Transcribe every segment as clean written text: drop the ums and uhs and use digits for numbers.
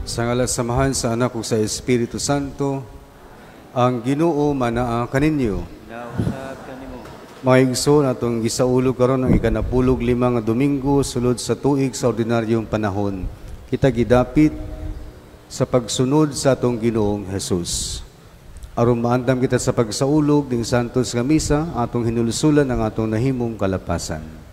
Sa ngalan samahan sa anak ug sa Espiritu Santo, ang Ginoo manaa kaninyo. Nausab kanimo. Mga igsoon atong gisaulog karon ang ikanapulog 5 nga Domingo sulod sa tuig sa ordinaryong panahon. Kita gidapit sa pagsunod sa atong Ginoong Hesus. Aron maandam kita sa pagsaulog ning santos nga misa, atong hinulusulan ang atong nahimong kalapasan.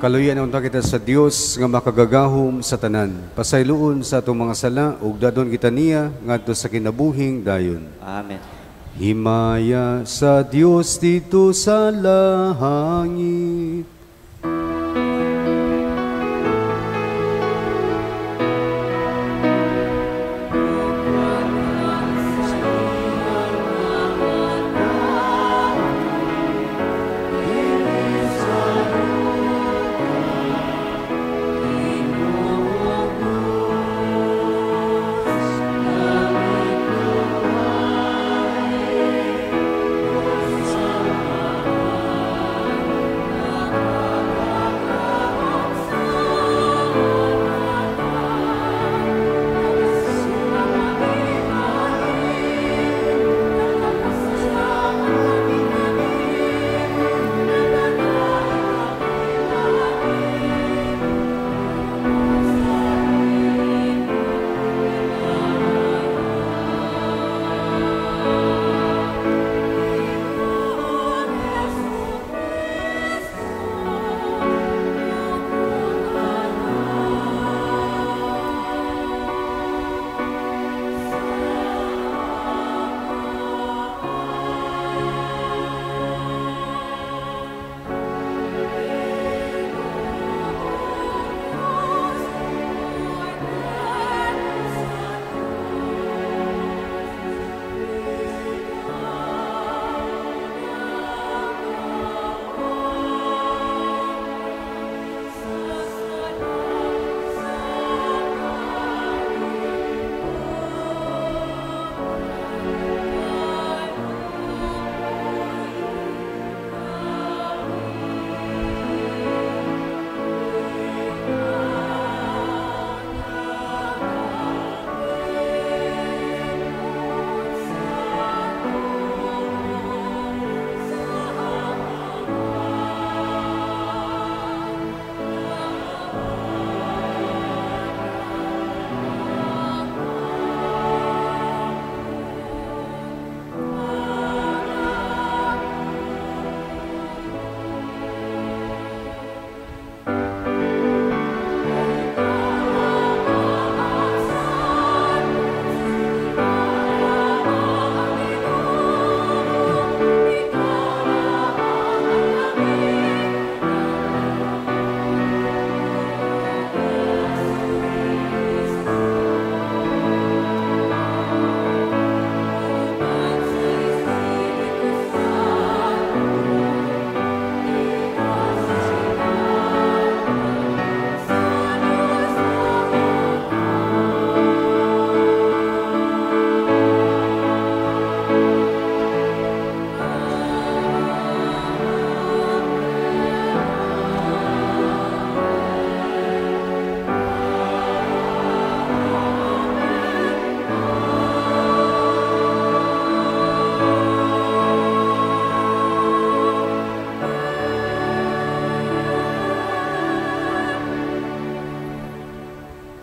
Kaluyan ang kita sa Dios nga makagagahom sa tanan. Pasayloon sa atong mga sala ug dadon kita niya ngadto sa kinabuhing dayon. Amen. Himaya sa Dios dito sa langit.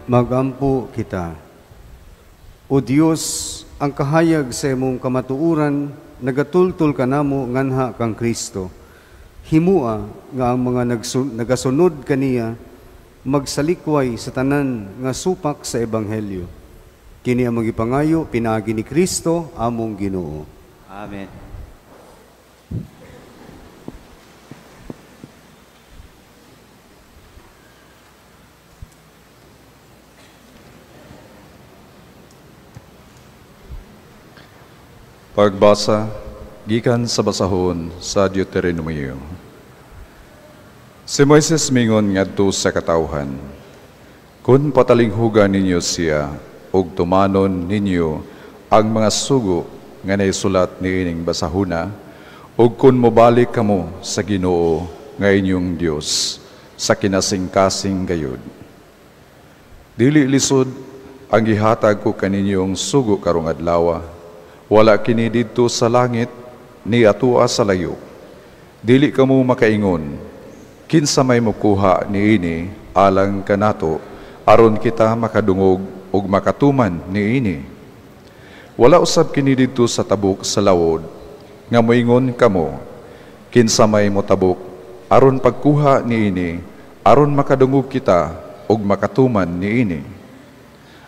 Magampo kita. O Dios, ang kahayag sa imong kamatuuran, nagatultol ka namo nganha kang Kristo. Himua nga ang mga nagasunod kaniya, magsalikway sa tanan nga supak sa Ebanghelyo. Kini ang magipangayo, pinaagi ni Kristo, among Ginoo. Amen. Pagbasa, gikan sa basahon sa Deuteronomio. Si Moises mingon ngadto sa katawhan, kun patalinghugan ninyo siya, ug tumanon ninyo ang mga sugo nga naisulat niining basahuna, ug kun mobalik kamo sa Ginoo nga inyong Dios sa kinasing-kasing gayud. Dili lisod ang gihatag ko kaninyong sugo karong adlaw. Wala kini didto sa langit, ni atua sa layo. Dili kamo makaingon, kinsa may mukuha niini alang kanato, aron kita makadungog ug makatuman niini. Wala usab kini didto sa tabok sa lawod, nga moingon kamo, kinsa may motabok, aron pagkuha niini, aron makadungog kita ug makatuman niini.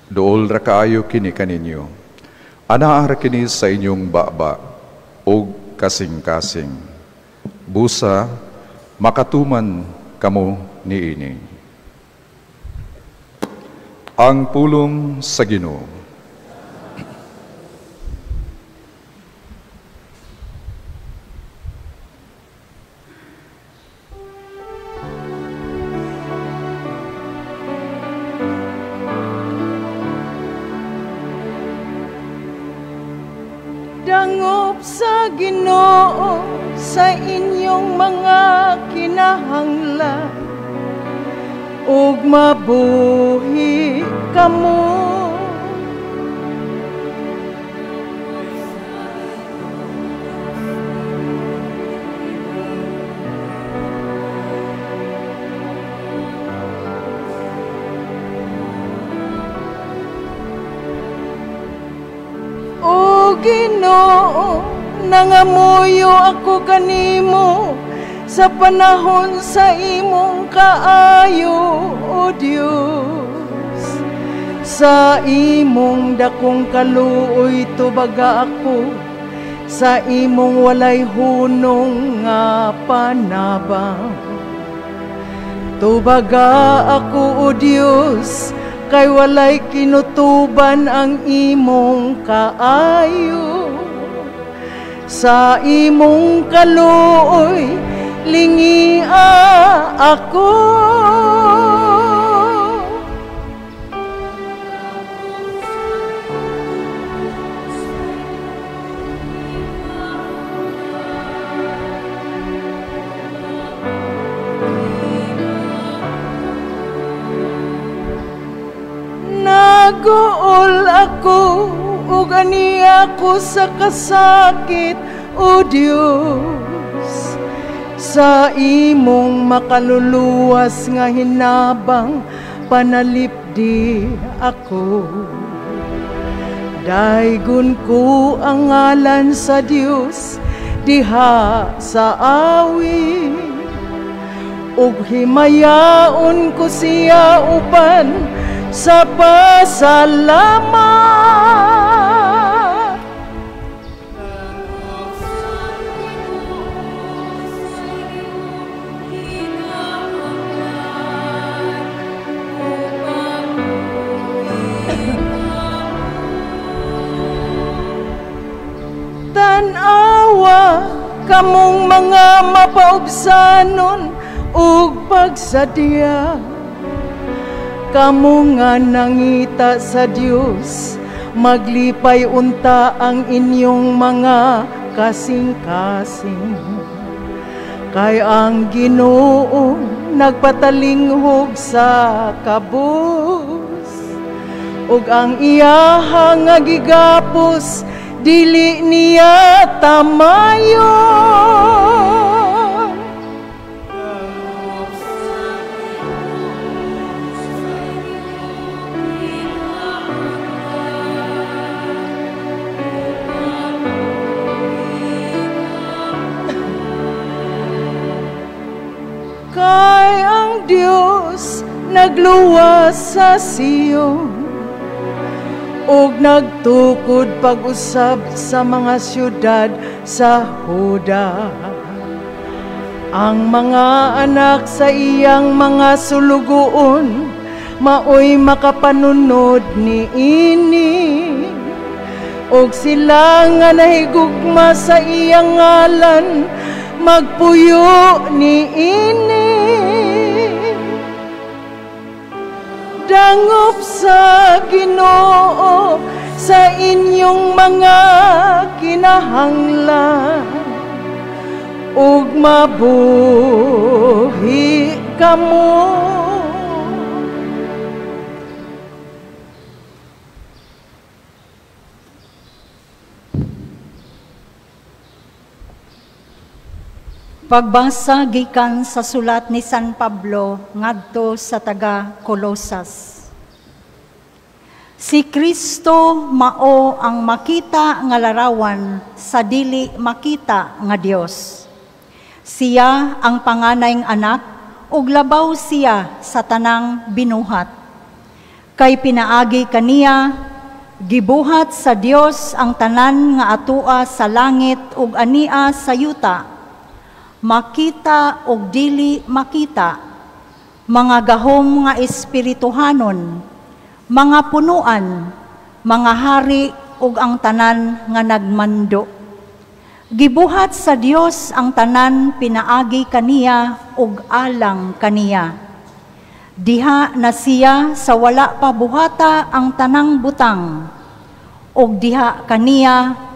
Dool ra kaayo kini kaninyo. Anaara kini sa inyong baba o kasing-kasing. Busa, makatuman kamo niini. Ang pulong sa Ginoo. Dangop sa Ginoo sa inyong mga kinahanglan, ug mabuhi kamo. Ginoo, nangamuyo ako kanimo sa panahon sa imong kaayo, O Dios. Sa imong dakong kaluoy tubaga ako, sa imong walay hunong nga panabang. Tubaga ako, O Dios, kay walay kinutuban ang imong kaayo. Sa imong kaluoy, lingia ako. Naguol ako, ug ani ako sa kasakit, O Dios. Sa imong makaluluwas nga hinabang, panalipdi ako. Daygon ko ang ngalan sa Dios, diha sa awit. Ug himayaon ko siya uban sa pasalamat. Tanawa kamong mga mapaubsanon ug pagsadya, kamo nga nangita sa Dios, maglipay unta ang inyong mga kasing-kasing. Kay ang Ginoo nagpatalinghog sa kabus, ug ang iyaha nga gigapos dili niya tamayon. nagluwas sa Siyon, ug nagtukod pag-usab sa mga syudad sa Huda. Ang mga anak sa iyang mga sulugoon, maoy makapanunod ni ini, ug sila nga nahigugma sa iyang ngalan, magpuyo ni ini. Dangop sa Ginoo sa inyong mga kinahanglan, ug mabuhi kamo. Pagbasa gikan sa sulat ni San Pablo ngadto sa taga Colosas. Si Kristo mao ang makita nga larawan sa dili makita nga Dios. Siya ang panganayng anak ug labaw siya sa tanang binuhat. Kay pinaagi kaniya gibuhat sa Dios ang tanan nga atua sa langit ug ania sa yuta, makita og dili makita, mga gahom nga espirituhanon, mga punuan, mga hari ug ang tanan nga nagmando. Gibuhat sa Dios ang tanan pinaagi kaniya ug alang kaniya. Diha na siya sa wala pa buhata ang tanang butang, ug diha kaniya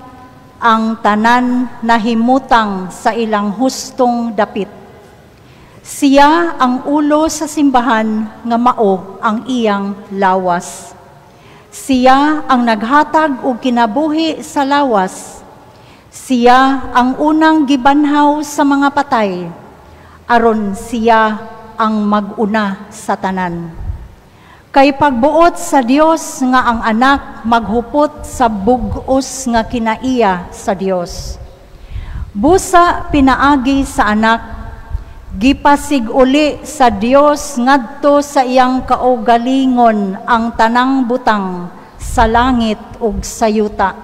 ang tanan na himutang sa ilang hustong dapit. Siya ang ulo sa simbahan nga mao ang iyang lawas. Siya ang naghatag og kinabuhi sa lawas. Siya ang unang gibanhaw sa mga patay, aron siya ang mag-una sa tanan. Kay pagbuot sa Dios nga ang anak maghupot sa bug-os nga kinaiya sa Dios. Busa pinaagi sa anak, gipasiguli sa Dios ngadto sa iyang kaugalingon ang tanang butang sa langit ug sa yuta.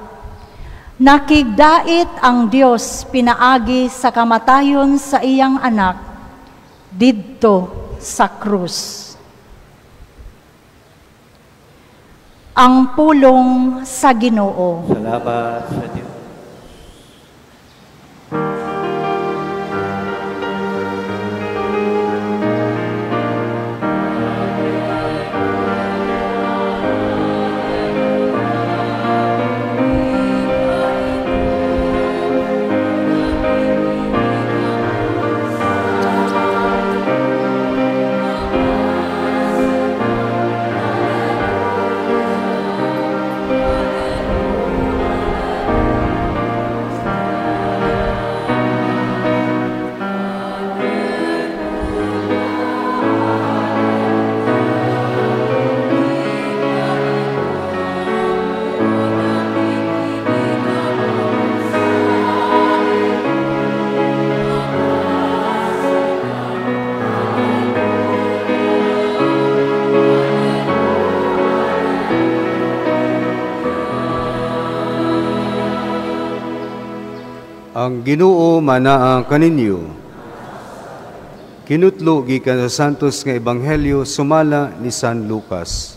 Nakigdait ang Dios pinaagi sa kamatayon sa iyang anak didto sa krus. Ang pulong sa Ginoo. Salamat sa Diyos. Ang Ginoo manaa kaninyo. Kinutlo gikan sa Santos nga Ebanghelyo sumala ni San Lucas.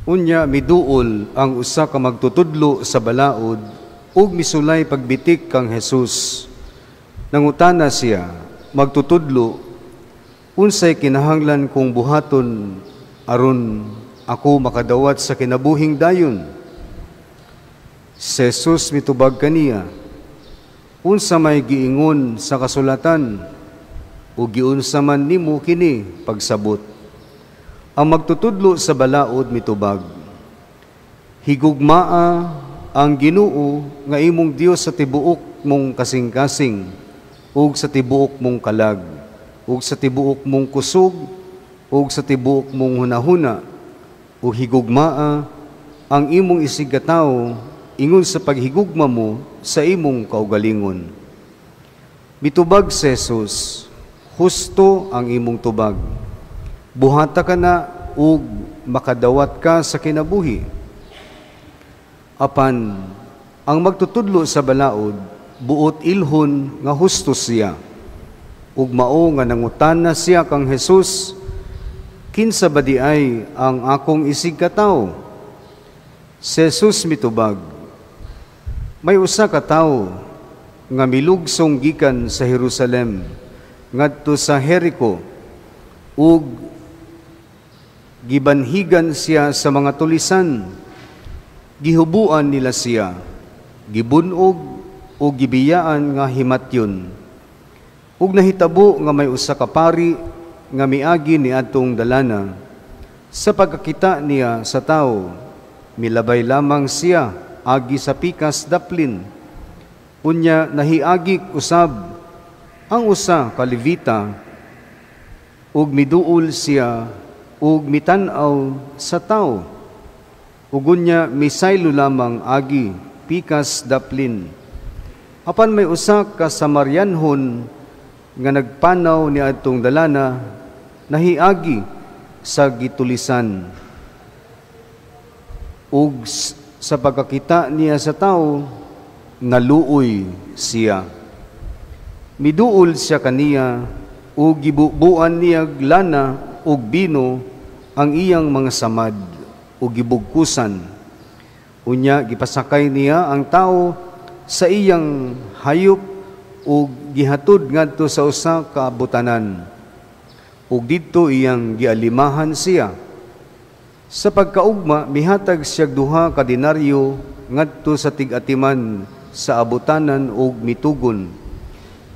Unya miduol ang usa ka magtutudlo sa balaod ug misulay pagbitik kang Jesus. Nangutana siya, magtutudlo, unsay kinahanglan kong buhaton aron ako makadawat sa kinabuhing dayon? Si Jesus mitubag kaniya, unsa may giingon sa kasulatan, o giunsa man nimo kini pagsabot. Ang magtutudlo sa balaod mitubag, higugmaa ang Ginoo nga imong Dios sa tibuok mong kasing-kasing ug sa tibuok mong kalag ug sa tibuok mong kusog, ug sa tibuok mong hunahuna, ug higugmaa ang imong isigataw ingon sa paghigugma mo sa imong kaugalingon. Mitubag si Jesus, husto ang imong tubag. Buhata ka na ug makadawat ka sa kinabuhi. Apan, ang magtutudlo sa balaod, buot ilhon nga husto siya. Ug mao nga nangutan na siya kang Jesus, kinsa ba di ay ang akong isigkataw? Si Jesus mitubag, may usa ka tawo nga milugsong gikan sa Jerusalem ngadto sa Jericho, ug gibanhigan siya sa mga tulisan. Gihubuan nila siya, gibunog o gibiyaan nga himatyon. Ug nahitabo nga may usa ka pari nga miagi ni atong dalana. Sa pagkakita niya sa tao, milabay lamang siya agi sa pikas daplin. Unya nahiagik usab ang usa ka Levita, ug miduol siya ug mitan-aw sa tao. Ugunya misaylo lamang agi pikas daplin. Apan may usa ka Samarianhon nga nagpanaw ni adtong dalana, nahiagi sa gitulisan. Ug sa pagkakita niya sa tao, naluoy siya. Miduol siya kaniya ug gibubuan niya lana ug bino ang iyang mga samad o gibugkusan. Unya, gipasakay niya ang tao sa iyang hayop o gihatod ngadto sa usa ka butanan. Ug didto iyang gialimahan siya. Sa pagkaugma, mihatag siya duha ka denaryo ngadto sa tig-atiman sa abutanan ug mitugon.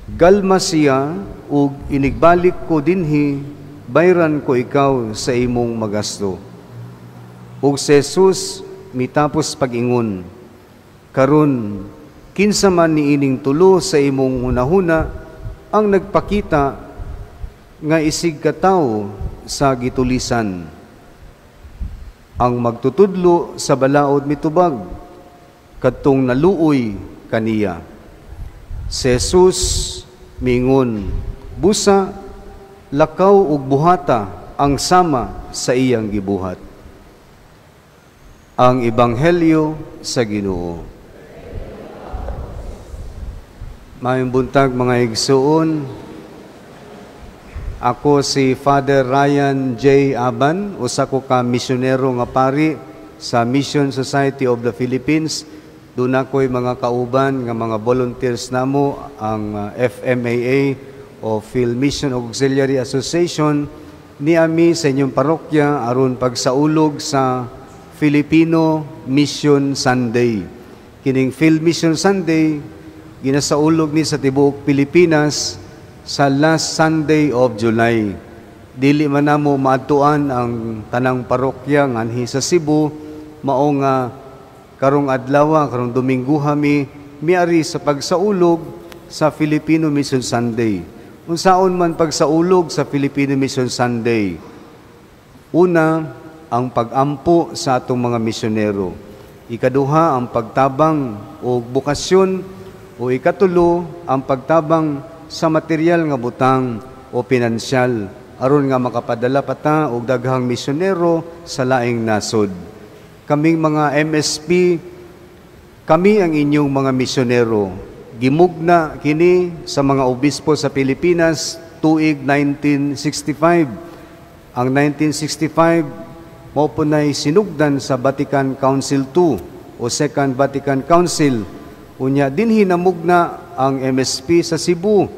Galma siya ug inigbalik ko dinhi, bayran ko ikaw sa imong magasto. Ug si Jesus mitapos pag-ingon, karon kinsa man niining tulo sa imong hunahuna ang nagpakita nga isig katawo sa gitulisan. Ang magtutudlo sa balaod mitubag, kadtong naluoy kaniya. Si Jesus mingon, busa, lakaw ug buhata ang sama sa iyang gibuhat. Ang Ebanghelyo sa Ginoo. Maayong buntag mga igsuon. Ako si Father Ryan J. Aban, usa ko ka misyonero nga pari sa Mission Society of the Philippines. Doon ako'y mga kauban nga mga volunteers namo ang FMAA o Field Mission Auxiliary Association ni ami sa inyong parokya aron pagsaulog sa Filipino Mission Sunday. Kining Field Mission Sunday ginasaulog ni sa tibuok Pilipinas sa last Sunday of July. Dili man namo maadtuan ang tanang parokya nganhi sa Cebu, mao nga karong adlaw, karong Domingo mi miari sa pagsaulog sa Filipino Mission Sunday. Unsaon man pagsaulog sa Filipino Mission Sunday? Una, ang pag-ampo sa atong mga misyonero. Ikaduha, ang pagtabang o bukasyon, o ikatulo, ang pagtabang sa material nga butang o pinansyal aron nga makapadala pata og daghang misyonero sa laing nasod. Kaming mga MSP, kami ang inyong mga misyonero. Gimugna kini sa mga obispo sa Pilipinas tuig 1965. Ang 1965 mao po na'y sinugdan sa Vatican Council II o Second Vatican Council. Unya dinhi namugna ang MSP sa Cebu,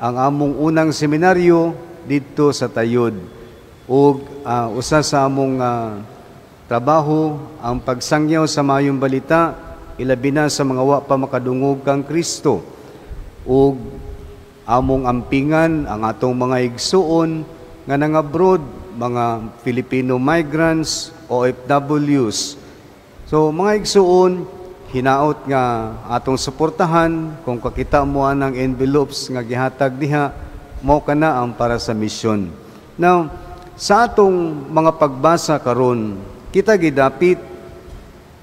ang among unang seminaryo dito sa Tayod. Ug usa sa among trabaho ang pagsangyaw sa mayong balita, ilabi na sa mga wa pa makadungog kang Kristo. Ug among ampingan ang atong mga igsuon nga nang-abroad, mga Filipino migrants, OFWs. So mga igsuon, hinaot nga atong suportahan kung kakita mo ang envelopes nga gihatag diha, mao kana ang para sa misyon. Now, sa atong mga pagbasa karon, kita gidapit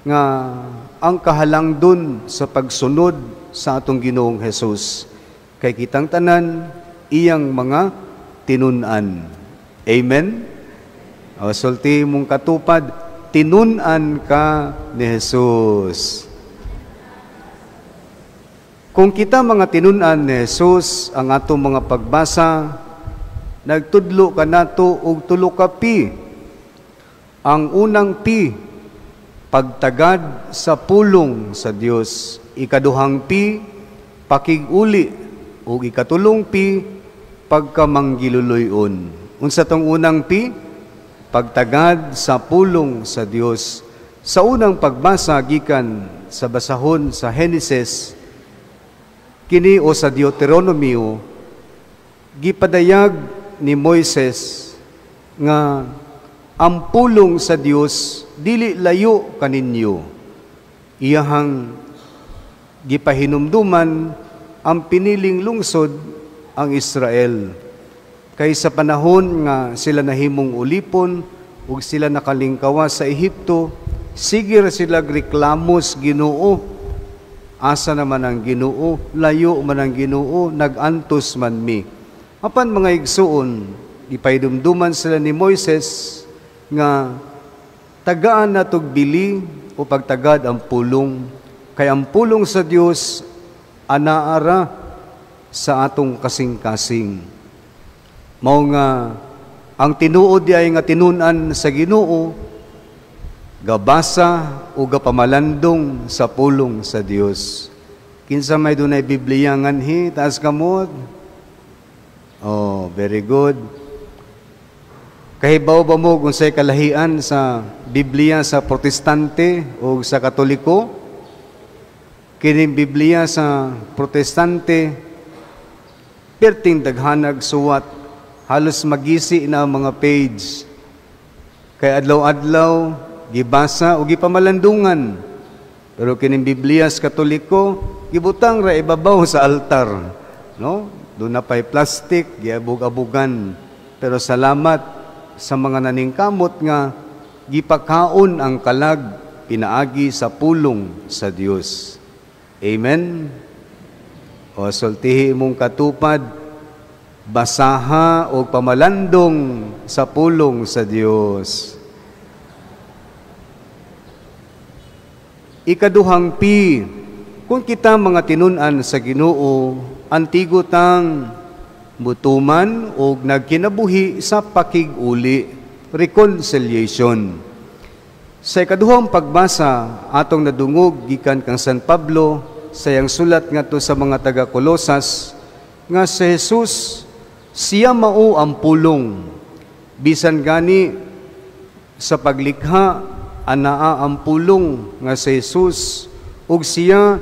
nga ang kahalangdon sa pagsunod sa atong Ginoong Hesus kay kitang tanan iyang mga tinun-an. Amen? O sulti mong katupad, tinun-an ka ni Hesus. Kung kita mga tinun-an ni Hesus ang atong mga pagbasa, nagtudlo ka nato og tulo ka P. Ang unang P, pagtagad sa pulong sa Dios. Ikaduhang P, pakig-uli. Ug ikatulong P, pagkamanggiluloyon. Unsa tong unang P? Pagtagad sa pulong sa Dios. Sa unang pagbasa gikan sa basahon sa Genesis kini o sa Deuteronomio, gipadayag ni Moises nga ang pulong sa Dios dili layo kaninyo. Iyahang gipahinumduman ang piniling lungsod ang Israel. Kay sa panahon nga sila nahimong ulipon ug sila nakalingkawa sa Ehipto, sige ra sila reklamos Ginoo. Asa naman ang Ginoo? Layo man ang Ginoo, nagantos man mi. Apan mga igsuon, ipaidumduman sila ni Moises nga tagaan na tugbili o pagtagad ang pulong. Kay ang pulong sa Dios anaara sa atong kasing-kasing. Mao nga ang tinuod di ay nga tinun-an sa Ginoo, gabasa o gapamalandong sa pulong sa Dios. Kinsa may dunay Biblia nganhi, taas kamot. Oh, very good. Kahibaw ba mo kung sa'y kalahian sa Biblia sa Protestante o sa Katoliko? Kining Biblia sa Protestante, perting daghanag suwat, halos magisi na ang mga page. Kay adlaw-adlaw, gibasa o gipamalandungan. Pero kining Biblia sa Katoliko, gibutang ra ibabaw sa altar. No? Doon na pa'y plastic, giabug-abugan. Pero salamat sa mga naningkamot nga gipakaon ang kalag pinaagi sa pulong sa Dios. Amen? O sultihi mong katupad, basaha o pamalandong sa pulong sa Dios. Ikaduhang P, kung kita mga tinun-an sa Ginoo, antigo tang butuman o nagkinabuhi sa pakig-uli, reconciliation. Sa ikaduhang pagbasa, atong nadungog gikan kang San Pablo, sayang sulat nga to sa mga taga-Kolosas, nga si Jesus, siya mao ang pulong. Bisan gani sa paglikha, anaa ang pulong nga si Jesus, ug siya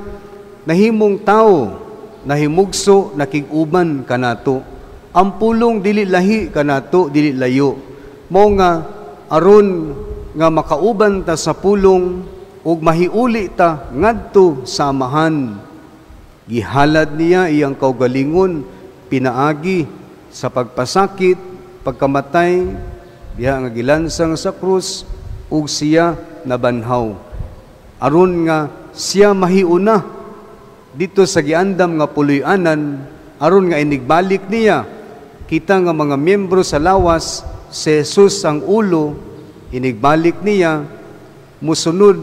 nahimong tao, nahimugso, nakig-uban kanato. Ang pulong dili lahi kanato, dili layo. Mao nga aron nga makauban ta sa pulong ug mahiuli ta ngadto sa amahan. Gihalad niya iyang kaugalingon pinaagi sa pagpasakit, pagkamatay, diha nga gilansang sa krus ug siya nabanhaw. Aron nga siya mahiuna dito sa giandam nga puloy-anan, aron nga inigbalik niya kita nga mga miyembro sa lawas, si Jesus ang ulo, inigbalik niya, musunod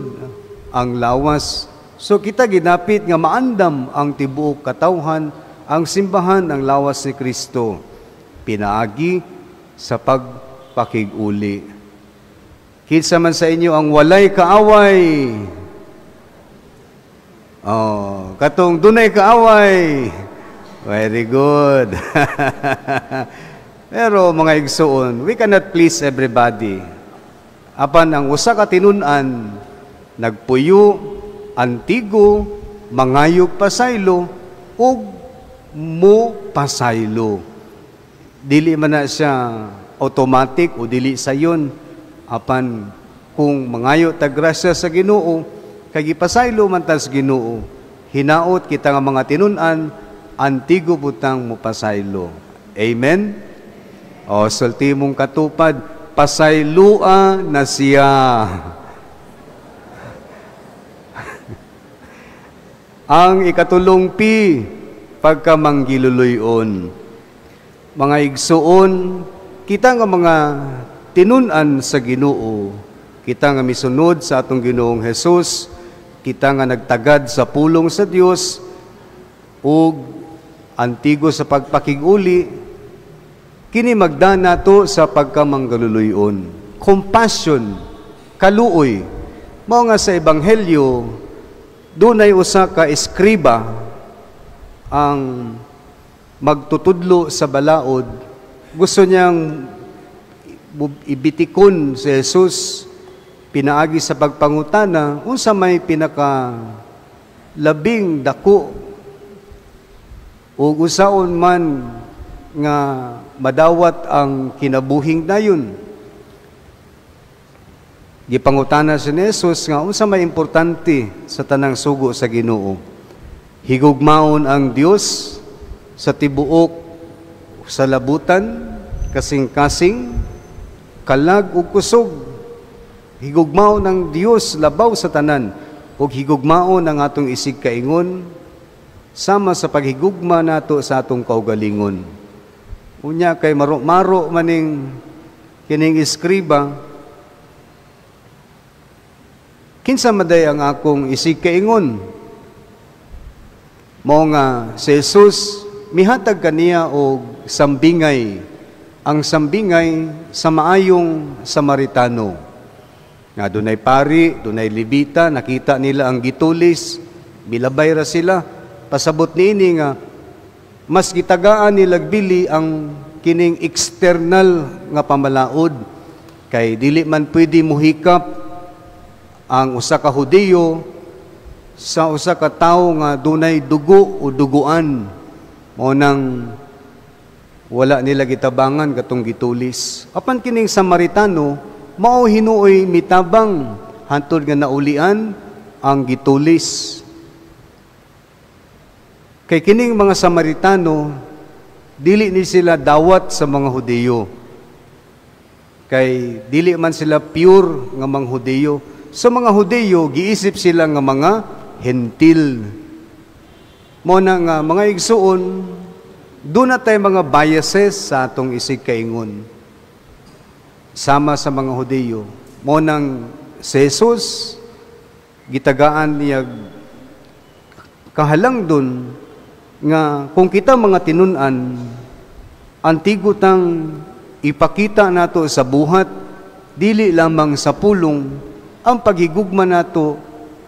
ang lawas. So kita ginapit nga maandam ang tibuok katawhan, ang simbahan ang lawas ni Kristo, pinaagi sa pagpakig-uli. Kinsa man sa inyo ang walay kaaway, katong dunay kaaway. Very good. Pero mga igsuon, we cannot please everybody. Apan ang usa ka tinun-an, nagpuyo, antigo, mangayog pasaylo, ug mo pasaylo. Dili man na siya automatic o dili sayon. Apan kung mangayo ta grasya sa Ginoo, kay gipasaylo man tas Ginoo, hinaot kita nga mga tinun-an, antigo butang mo pasaylo. Amen? O, sulti mong katupad, pasaylua na siya. Ang ikatulong pi, pagkamanggiluluyon. Mga igsuon, kita nga mga tinunan sa Ginoo, kita nga misunod sa atong Ginoong Hesus, kita nga nagtagad sa pulong sa Dios ug antigo sa pagpakiguli, kini magdana to sa pagkamanggiluluyon. Compassion, kaluoy. Mao nga sa ebanghelyo, dunay usa ka eskriba ang magtutudlo sa balaod. Gusto niyang ibitikon si Jesus, pinaagi sa pagpangutana, unsa may pinaka labing dako o usaon man nga madawat ang kinabuhing dayon. Gipangutana si Jesus nga unsa may importante sa tanang sugo sa Ginoo. Higugmaon ang Dios sa tibuok sa labutan, kasing-kasing, kalag ug kusog. Higugmaon ang Dios labaw sa tanan, ug higugmaon ang atong isig kaingon sama sa paghigugma nato sa atong kaugalingon. Unya kay maro-maro maning kining eskriba, kinsa maday ang akong isig kaingon? Mao nga si Jesus mihatag kaniya og sambingay, ang sambingay sa maayong Samaritano. Nga dunay pari, dunay libita, nakita nila ang gitulis, bilabay ra sila. Pasabot niini nga mas gitagaan nilag bili ang kining external nga pamalaod, kay dili man pwede muhikap ang usa ka Hudiyo sa usa ka tawo nga dunay dugo o duguan. O nang wala nila gitabangan katong gitulis. Apan kining Samaritano, mao hinuoy mitabang hantod nga naulian ang gitulis. Kay kining mga Samaritano, dili ni sila dawat sa mga Hudiyo. Kay dili man sila pure nga mga Hudiyo. Sa mga Hudiyo, giisip sila nga mga hentil. Mo na nga mga igsuon, doon na tayo mga biases sa atong isig kaingon. Sama sa mga Hudiyo. Mo nang si Jesus, gitagaan niya kahalang doon nga kung kita mga tinunan, antigo tang ipakita nato sa buhat, dili lamang sa pulong, ang paghigugma nato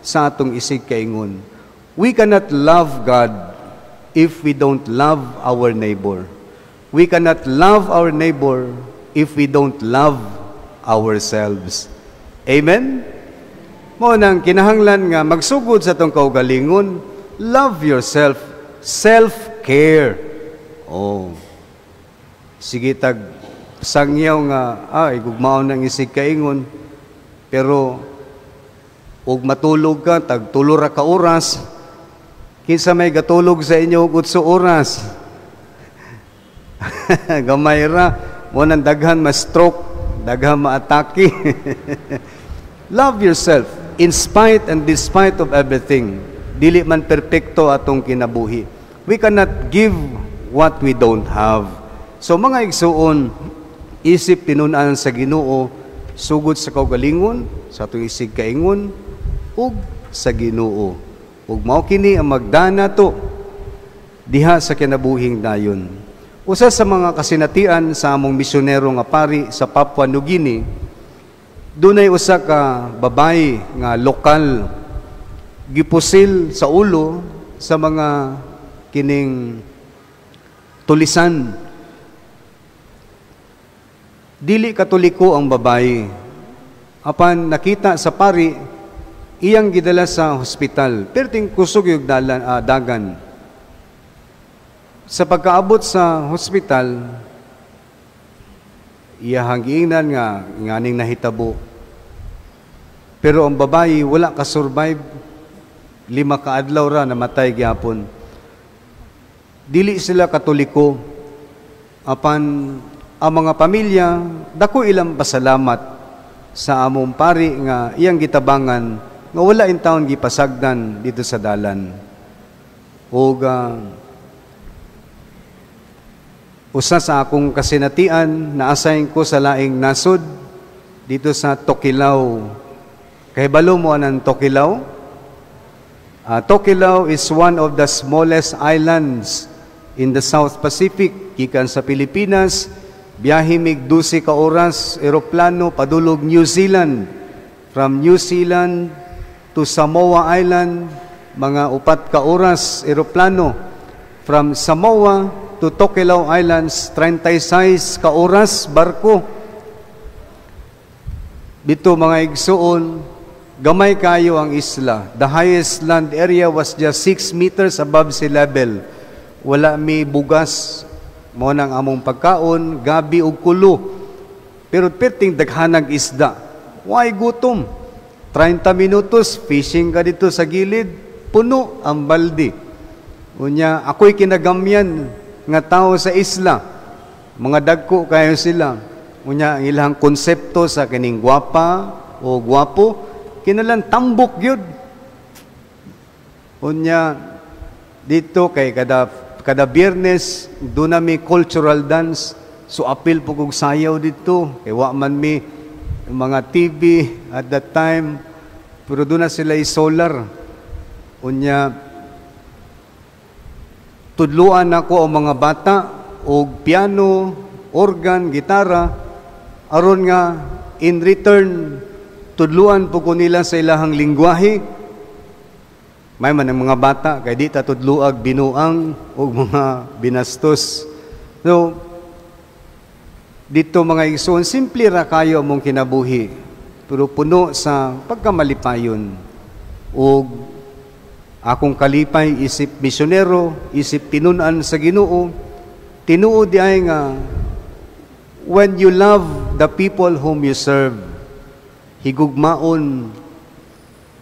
sa atong isig kaingon. We cannot love God if we don't love our neighbor. We cannot love our neighbor if we don't love ourselves. Amen? Mo nang kinahanglan nga magsugod sa tong kaugalingon, love yourself, self-care. Oh. Sige tag sangyaw nga gugmaon ng isig kaingon, pero ug matulog ka tag tulo ra ka oras, kinsa may gatulog sa inyo ug 8 oras? Gamay ra, mo nang daghan ma-stroke, daghan ma-atake. Love yourself in spite and despite of everything. Dili man perpekto atong kinabuhi. We cannot give what we don't have. So mga igsuon, isip tinunan sa Ginoo, sugod sa kaugalingon, sa atong isig kaingon, ug sa Ginoo. Ug mao kini ang magdana to diha sa kinabuhing dayon. Usa sa mga kasinatian sa among misyonero nga pari sa Papua New Guinea, dunay usa ka babae nga lokal gipusil sa ulo sa mga kining tulisan. Dili katoliko ang babae. Apan nakita sa pari, iyang gidala sa hospital. Perting kusog yung dagan. Sa pagkaabot sa hospital, iyahang giingnan nga nganing nahitabo. Pero ang babae wala ka survive. 5 ka adlaw ra namatay gyapon. Dili sila katoliko. apan ang mga pamilya, dako ilang pasalamat sa among pari nga iyang gitabangan nga wala in taon gipasagdan dito sa dalan. O usa sa akong kasinatian, na-assign ko sa laing nasod dito sa Tokilaw. Kahibalo mo anang Tokilaw? Tokilaw is one of the smallest islands in the South Pacific. Gikan sa Pilipinas, biyahe mig 12 ka oras, eroplano, padulog New Zealand. From New Zealand to Samoa Island, mga 4 ka oras, eroplano. From Samoa to Tokelau Islands, 36 ka oras, barko. Dito mga igsuon, gamay kayo ang isla. The highest land area was just 6 meters above sea level. Wala mi bugas, mo nang among pagkaon, gabi ug kulo. Pero perting daghanag isda. Why gutom? 30 minutos, fishing ka dito sa gilid, puno ang balde. Unya, ako'y kinagamyan nga tao sa isla. Mga dagko kayo sila. Unya, ang ilang konsepto sa kining gwapa o gwapo, kinalang tambok yun. Unya, dito kay kada Biyernes, doon na may cultural dance. So, apil po kong sayaw dito. Kay man may mga TV at that time. Pero doon na sila solar. Unya, tudluan ako ang mga bata o piano, organ, gitara. Aron nga, in return, tudluan po ko nila sa ilahang lingwahe. May man ang mga bata, kay di tatudluag binuang o mga binastos. So, dito mga igsoon, simple ra kayo mong kinabuhi, pero puno sa pagkamalipayon. O akong kalipay, isip misyonero, isip tinunan sa Ginoo, tinuod di ay nga, when you love the people whom you serve, higugmaon,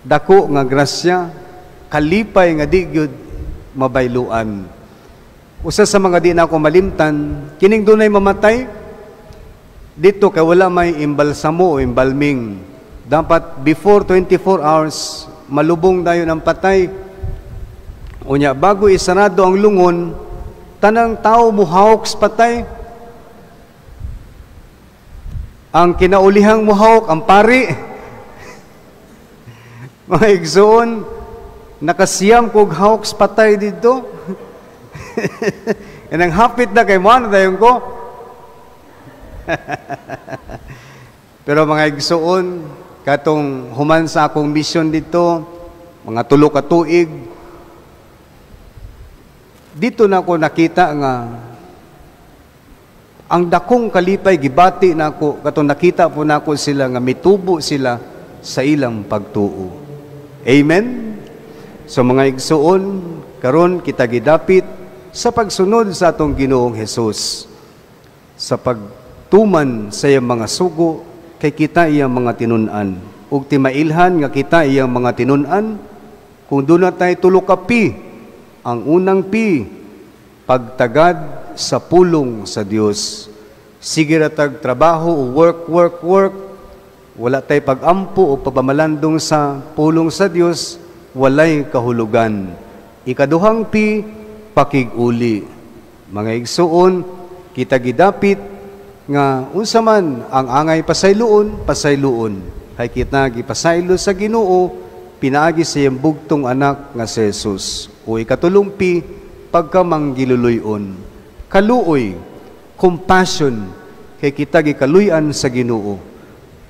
dako nga grasya, kalipay nga di gyud mabayluan. Usa sa mga di na ako malimtan, kining dunay mamatay, dito kay wala may imbalsamo o imbalming. Dapat before 24 hours, malubong dayon ang patay. Unya, bago isarado ang lungon, tanang tao muhawok sa patay. Ang kinaulihang muhawok, ang pari. Mga igsoon, nakasiyam kog hawks patay dito. Yan ang hapit na kay Juan, dayon ko. Pero mga igsoon, katong human sa akong mission dito, mga 3 ka tuig, dito na ako nakita nga ang dakong kalipay gibati na ako, katong nakita po na ako sila nga mitubo sila sa ilang pagtuo. Amen? So mga igsuon, karon kita gidapit sa pagsunod sa atong Ginoong Hesus, sa pagtuman sa iyang mga sugo, kay kita iyang mga tinunan. Ug timailhan nga kita iyang mga tinunan, kung doon na tayo 3 ka pi, ang unang pi, pagtagad sa pulong sa Dios. Sige ratag trabaho o work, wala tayo pag-ampo o pagmamalandong sa pulong sa Dios, walay kahulugan. Ikaduhang pi, pakig-uli. Mga igsuon, kita gidapit nga unsa man ang angay pasayloon. Hay kita gipasaylo sa Ginoo, pinaagi sa iyang bugtong anak nga si Jesus. O ikatulong pi, pagkamanggiluluyon. Kaluoy, compassion, kay kita gikaluyan sa Ginoo.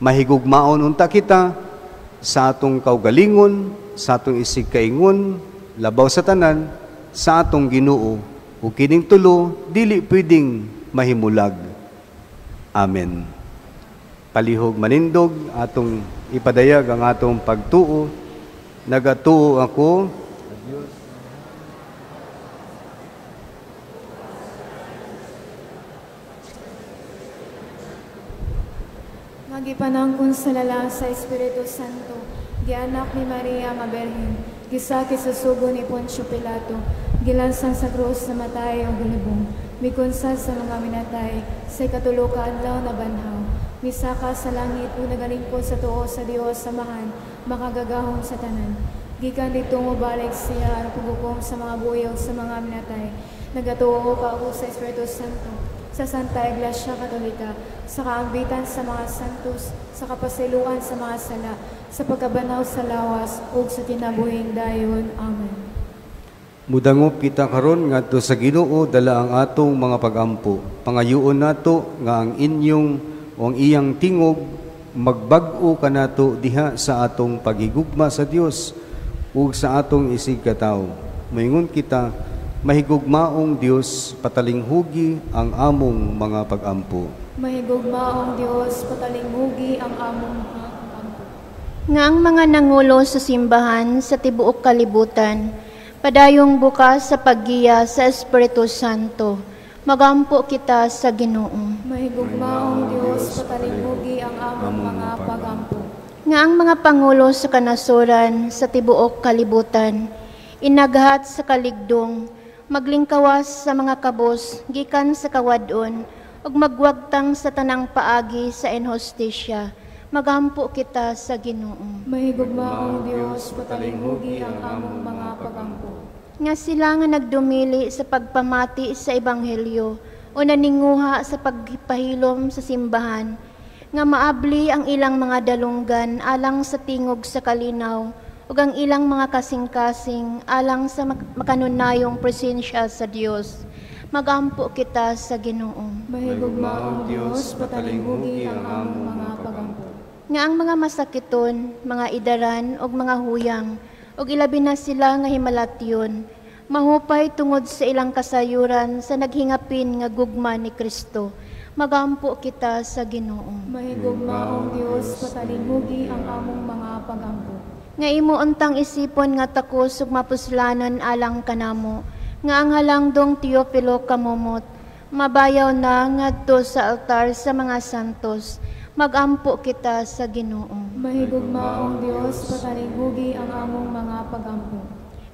Mahigugmaon unta kita sa atong kaugalingon, sa atong isig kaingon, labaw sa tanan, sa atong Ginoo, ug kining tulo dili pwedeng mahimulag. Amen. Palihog manindog atong ipadayag ang atong pagtuo. Nagatuo ako Magipanangkon sa lala sa Espiritu Santo, gianak ni Maria nga Berhen, gisaki sa sugo ni Poncio Pilato, gilansan sa krus na matay o gulubong, mikunsad sa mga minatay, sa ikatulo ka adlaw na banhaw, misaka sa langit o nagalingkod sa tuo sa Dios samahan, makagagahom sa tanan. Gikan dito mo balik siya ang paghukom sa mga buyog sa mga minatay, nagatuo pa ako sa Espiritu Santo, sa Santa Iglesia Katolika, sa kaambitan sa mga santos, sa kapasiluan sa mga sala, sa pagkabanaw sa lawas, ug sa kinabuhing dayon. Amen. Mudangop kita karon ngadto sa Ginoo dala ang atong mga pagampo. Pangayuon nato nga ang inyong o ang iyang tingog magbag-o kanato diha sa atong paghigugma sa Dios ug sa atong isig katawo. Moingon kita, mahigugmaong Dios, patalinghugi ang among mga pagampo. Mahigugmaong Dios, patalinghugi ang among mga pagampo. Nga ang mga nangulo sa simbahan sa tibuok kalibutan, padayong bukas sa paggiya sa Espiritu Santo, magampo kita sa Ginoo. Mahigugmaong Dios, patalinghugi ang among mga pagampo. Nga ang mga pangulo sa kanasuran sa tibuok kalibutan, inaghat sa kaligdong, maglingkawas sa mga kabos, gikan sa kawadon, ug magwagtang sa tanang paagi sa inhostisya, magampo kita sa Ginoo. Mahigugmaong Dios, patalinghugi ang among mga pagampo. Nga sila nga nagdumili sa pagpamati sa Ebanghelyo o naninguha sa pagpahilom sa simbahan, nga maabli ang ilang mga dalunggan alang sa tingog sa kalinaw ug ang ilang mga kasing-kasing alang sa makanunayong presensya sa Dios. Magampo kita sa Ginoo. Mahigugmaong Dios, patalinghugi ang among mga pagampo. Nga ang mga masakiton, mga idaran ug mga huyang ug ilabi na sila nga himalatyon, mahupay tungod sa ilang kasayuran sa naghingapin nga gugma ni Kristo. Magampo kita sa Ginoo. Mahigugmaong Dios, patalinghugi ang among mga pagampo. Nga imo untang isipon nga takos ug mapuslanon alang kanamo, nga ang halangdong Teofilo kamumot, mabayaw na ngadto sa altar sa mga santos, magampo kita sa Ginoo. Mahigugmaong Dios, patalinghugi ang among mga pagampo.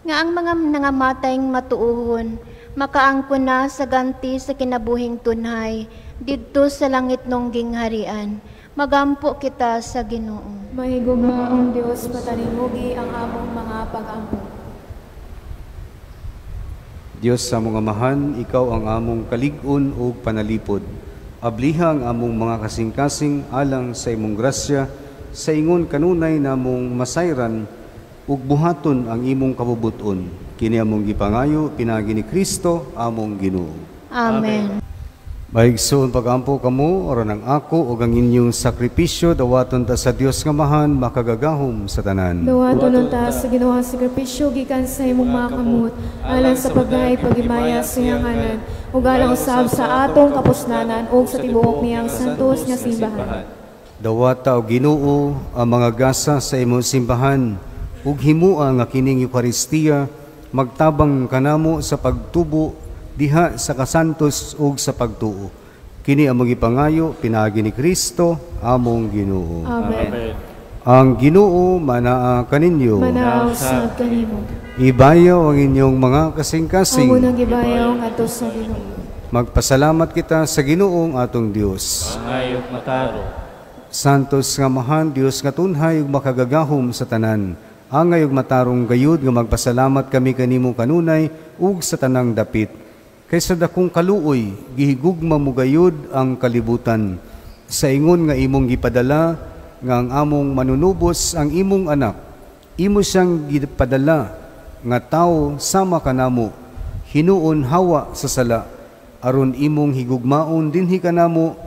Nga ang mga nangamatayng matuuhon, makaangkon na sa ganti sa kinabuhing tunhay, didto sa langit nung gingharian, magampo kita sa Ginoo. Mahigugmaong Dios, patalinghugi ang among mga pagampo. Dios sa mga amahan, ikaw ang among kalig-on o panalipod. Abliha ang among mga kasing-kasing alang sa imong grasya, sa ingon kanunay namong masayran, ug buhaton ang imong kabubuton. Kini among gipangayo, pinagi ni Kristo, among Ginoo. Amen. Maigsoon pagampo kamo, oran ang ako, ug ang inyong sakripisyo, dawaton ta sa Dios nga mahan, makagagahom sa tanan. Dawaton ta sa Ginoo ang sakripisyo gikan sa imong mga kamot, alang sa pagay pagimaya sa iyang ngalan, ug alang usab sa atong kapusnanan ug sa tibuok niyang santos nga simbahan. Dawata o Ginoo ang mga gasa sa imong simbahan, ug himua nga kining Eucharistia, magtabang kanamo sa pagtubo diha sa kasantos ug sa pagtuo. Kini among ipangayo, pinagi ni Kristo, among Ginoo. Amen. Ang Ginoo manaa kaninyo. Manaw sa kanimo. Ibayaw ang inyong mga kasing-kasing. Amo nang gibayaw ngadto sa Ginoo. Magpasalamat kita sa Ginoong atong Dios. Angayog mataro. Santos nga mahan, Dios nga tunhay ug makagagahom sa tanan. Angay ug matarong gayud nga magpasalamat kami kanimo kanunay ug sa tanang dapit. Kaysa dakong kaluoy, gihigugma mo gayud ang kalibutan. Sa ingon nga imong gipadala, nga ang among manunubos ang imong anak. Imo siyang gipadala, nga tao sama kanamo, hinuon hawa sa sala, aron imong higugmaon dinhi kanamo,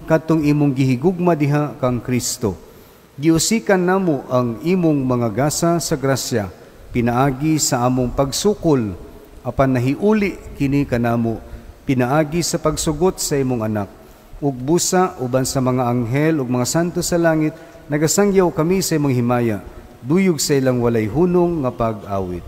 katong imong gihigugma diha kang Kristo. Giusikan namo ang imong mga gasa sa grasya, pinaagi sa among pagsukol, apan nahiuli kini kanamo, pinaagi sa pagsugot sa imong anak, ug busa uban sa mga anghel ug mga santo sa langit, nagasangyaw kami sa imong himaya, duyog sa ilang walay hunong nga pag-awit.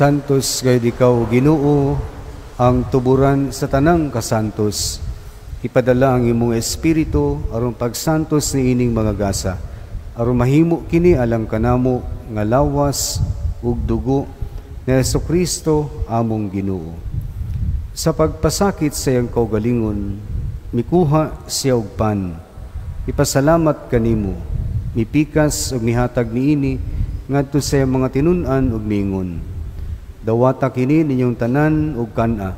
Santos gayud ikaw, Ginoo, ang tuburan sa tanang kasantos. Ipadala ang imong espiritu aron pagsantos ni ining mga gasa. Aron mahimo kini alang kanamo nga lawas ug dugo ni Jesucristo among Ginoo. Sa pagpasakit sa iyang kaugalingon, mikuha siya og pan. Ipasalamat kanimo, mipikas ug mihatag niini ngadto sa iyang mga tinun-an ug mingon. Dawata kini ninyong tanan ug kana,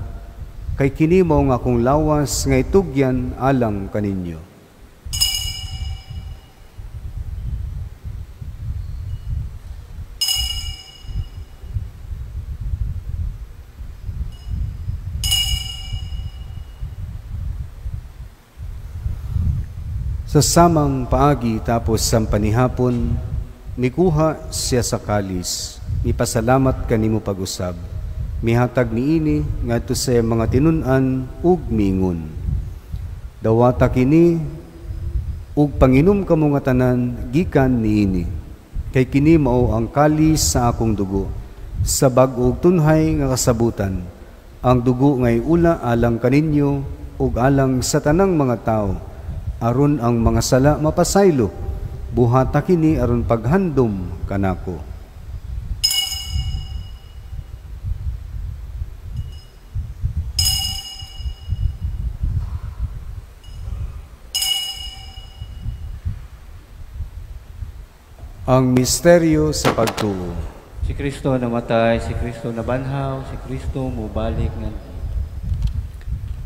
kay kini mao nga akong lawas nga itugyan alang kaninyo. Sa samang paagi tapos sa panihapon, mikuha siya sa kalis. Ipasalamat kanimo pag-usab. Mihatag niini ngadto sa mga tinun-an ug mingon. Dawata kini ug panginom kamo nga tanan gikan niini. Kay kini mao ang kalis sa akong dugo, sa bag-o ug tunhay nga kasabutan. Ang dugo ngay ula alang kaninyo ug alang sa tanang mga tao, aron ang mga sala mapasaylo. Buhata kini aron paghandom kanako. Ang misteryo sa pagtuo. Si Kristo namatay, si Kristo nabanhaw, si Kristo mubalik ng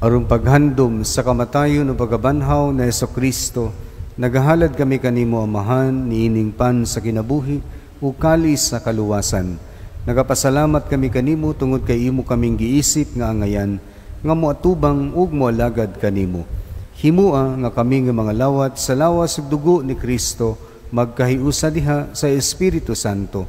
Aron paghandom sa kamatayon o pagabanhaw na Jesucristo, nagahalad kami kanimo amahan niining pan sa kinabuhi o kalis sa kaluwasan. Nagapasalamat kami kanimo tungod kay imo kaming giisip nga angayan, nga moatubang ug moalagad kanimo. Himua nga kami nga mga lawat sa lawas ug dugo ni Kristo, magkahiusa diha sa Espiritu Santo.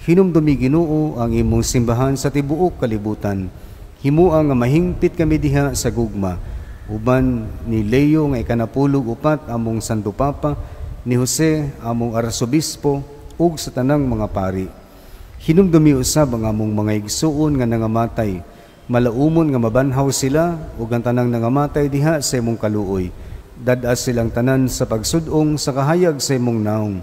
Hinumdumi Ginoo ang imong simbahan sa tibuok kalibutan. Himua nga mahingpit kami diha sa gugma. Uban ni Leo nga ikanapulog upat among Santo Papa, ni Jose among Arsobispo ug sa tanang mga pari. Hinumdumi usab ang among mga igsuon nga nangamatay. Malaumon nga mabanhaw sila ug ang tanang nangamatay diha sa imong kaluoy. Dadas silang tanan sa pagsudong sa kahayag sa imong naong.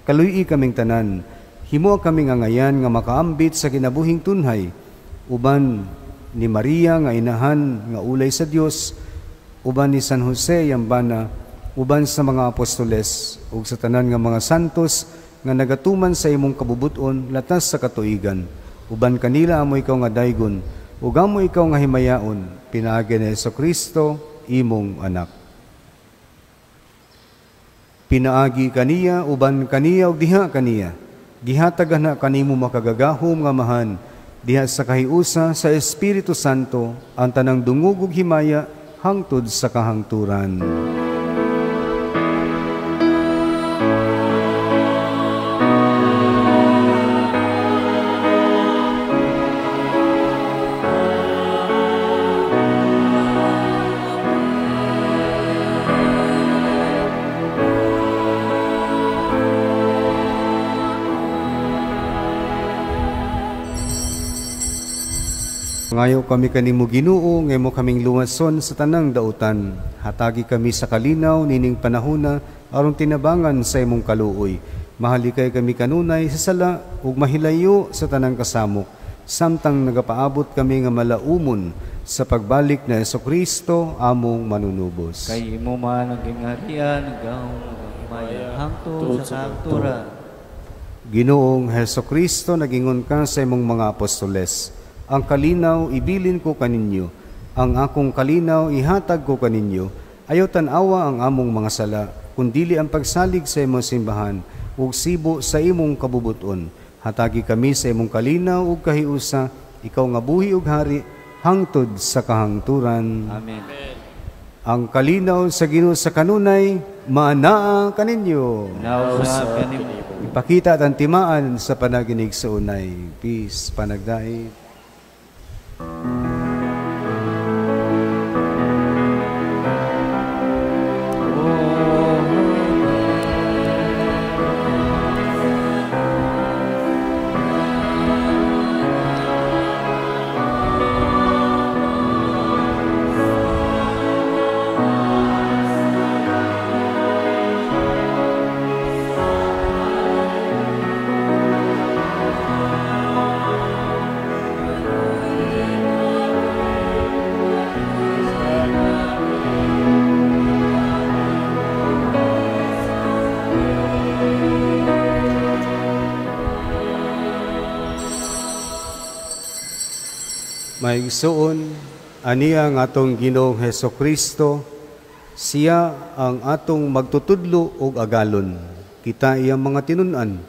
Kaluy kaming tanan, himo kaming angayan nga makaambit sa kinabuhing tunhay. Uban ni Maria nga inahan nga ulay sa Dios, uban ni San Jose yambana, uban sa mga apostoles ug sa tanan nga mga santos nga nagatuman sa imong kabubuton latas sa katuigan. Uban kanila amo ikaw nga daygon, ug amo ikaw nga himayaon, pinaagi ni Jesucristo imong anak. Pinaagi kaniya, uban kaniya ug diha kaniya. Gihatag na kanimo makagagahom nga mahan, diha sa kahiusa sa Espiritu Santo, ang tanang dungog ug himaya hangtod sa kahangturan. Ngayo kami kanimo Ginoo, ngaymo kaming luwason sa tanang dautan. Hatagi kami sa kalinaw nining panahona aron tinabangan sa imong kaluoy. Mahalikay kami kanunay sa sala ug mahilayo sa tanang kasamok. Samtang nagapaabot kami nga malaumon sa pagbalik na Jesucristo among manunubos. kay imo man ang gingarian, gahong magmaya hangtod sa kahangturan. Ginoong Jesucristo, nagingon ka sa imong mga apostoles. Ang kalinaw ibilin ko kaninyo, ang akong kalinaw ihatag ko kaninyo. Ayaw tanawa ang among mga sala, kundili ang pagsalig sa imong simbahan, ug sibo sa imong kabubuton. Hatagi kami sa imong kalinaw ug kahiusa, ikaw nga buhi ug hari, hangtod sa kahangturan. Amen. Ang kalinaw sa Ginoo sa kanunay, maanaa kaninyo. Nausap kanimo. Ipakita at ang timaan sa panaginig sa unay. Peace, panagdait. Mga igsoon, aniya ang atong Ginoong Hesukristo, siya ang atong magtutudlo og agalon. Kita iyang mga tinunan.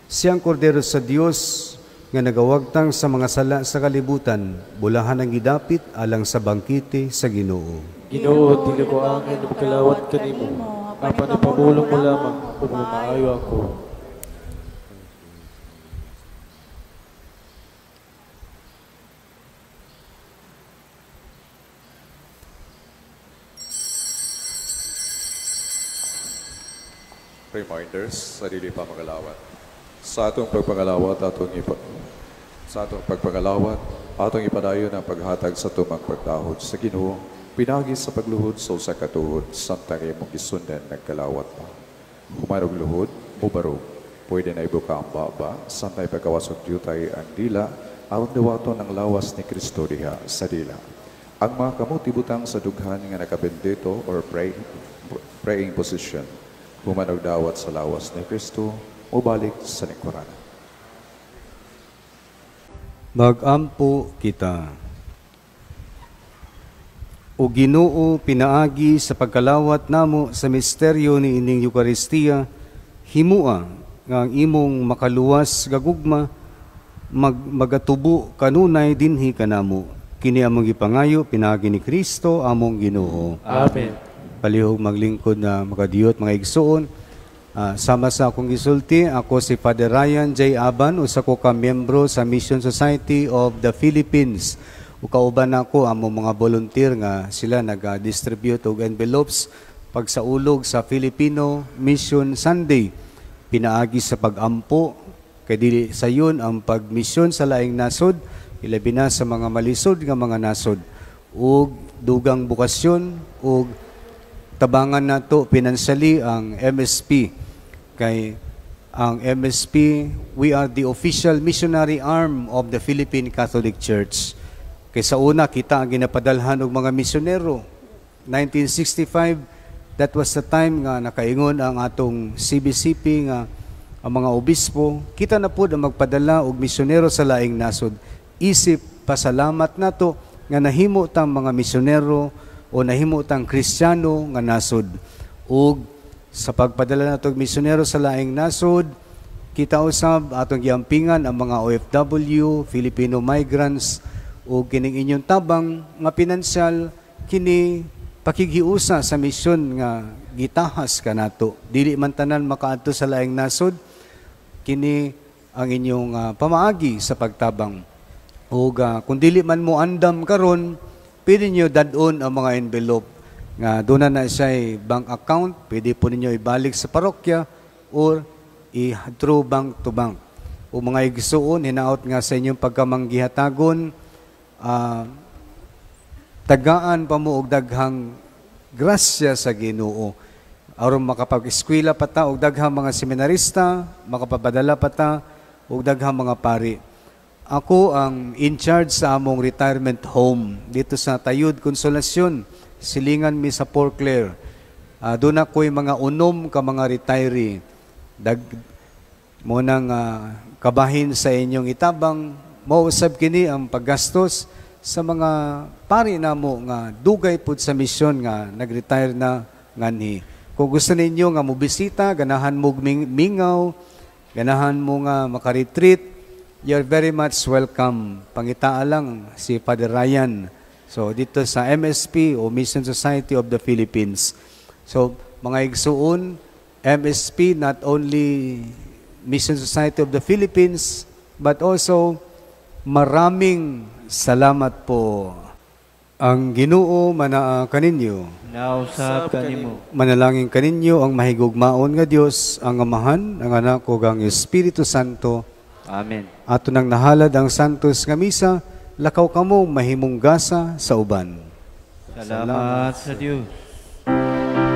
Siya ang kordero sa Dios nga nagawagtang sa mga sala sa kalibutan, bulahan ang gidapit alang sa bangkite sa Ginoo. Ginoo, dili ko angin na magkalawat kanimo. Napanipamulong mo lamang kung maayo ako. Reminders, sarili pa magalawat. Sa atong pagpangalawat, atong ipadayon ang paghatag sa tumang pagdahod sa Ginoo, pinagi sa pagluhod sa usa ka tuhod, samtang imong gisundan nagkalawat pa. Humarog luhod, mubarog. Pwede na ibuka ang baba, samtang pagkawasok diyutay ang dila, aron dawaton ang lawas ni Kristo diha sa dila. Ang mga kamutibutang sa dughan nga nakabendito or praying position, humanog dawat sa lawas ni Kristo, mubalik sa lingkuran. Magampo kita. O Ginoo, pinaagi sa pagkalawat namo sa misteryo ni ining Eucharistia, himua nga ang imong makaluwas gagugma, magatubo kanunay dinhi kanamo. Kini among gipangayo, pinaagi ni Kristo, among Ginoo. Amen. Palihog maglingkod na makadiyot mga igsoon. Sama sa akong gisulti, ako si Father Ryan J. Aban, usa ko ka miyembro sa Mission Society of the Philippines. Ukauban ako among mga volunteer nga sila nag-distribute og envelopes pagsaulog sa Filipino Mission Sunday. Pinaagi sa pagampo, kay dili sayon ang pagmisyon sa laing nasod, ilabi na sa mga malisod nga mga nasod, ug dugang bukasyon, ug tabangan nato financially ang MSP. Kay ang MSP, we are the official missionary arm of the Philippine Catholic Church. Kay sa una, kita ang ginapadalhan og mga misyonero. 1965, that was the time nga nakaingon ang atong CBCP nga ang mga obispo, kita na po ang magpadala og misyonero sa laing nasod. Isip, pasalamat nato nga nahimo tang mga misyonero o nahimo tang Kristiyano nga nasod. Ug sa pagpadala nato og misyonero sa laing nasod, kita usab atong giampingan ang mga OFW, Filipino migrants, o kining inyong tabang nga pinansyal, kini pakigiusa sa misyon nga gitahas kanato. Dili man tanan makaadto sa laing nasod, kini ang inyong pamaagi sa pagtabang. O kung dili man mo andam karon, pwede nyo dadon ang mga envelope nga doon na siya bank account, pwede po ninyo ibalik sa parokya or through bank to bank. O mga igsuon, hinaot nga sa inyong pagkamanggihatagon, tagaan pa mo og daghang grasya sa Ginoo. Aron makapag-eskwela pa ta og daghang mga seminarista, makapapadala pa ta og daghang mga pari. Ako ang in charge sa among retirement home dito sa Tayud Konsolasyon, silingan mi sa Port Clare. Doon ako'y mga unom ka mga retiree. Mo nang kabahin sa inyong itabang, mausab kini ang paggastos sa mga pari namo nga dugay pud sa misyon nga nag-retire na nganhi. Kung gusto ninyo nga mobisita, ganahan mo mingaw, ganahan mo nga makaretreat, you're very much welcome. Pangitaa lang si Father Ryan. So, dito sa MSP o Mission Society of the Philippines. So, mga igsuon, MSP, not only Mission Society of the Philippines, but also maraming salamat po. Ang Ginoo manaa kaninyo. Nausap kanimo. Manalangin kaninyo ang mahigugmaon nga Dios, ang Amahan, ang Anak ug ang Espiritu Santo. Amen. Ato nang nahalad ang santos nga misa, lakaw kamo mahimong gasa sa uban. Salamat sa Dios.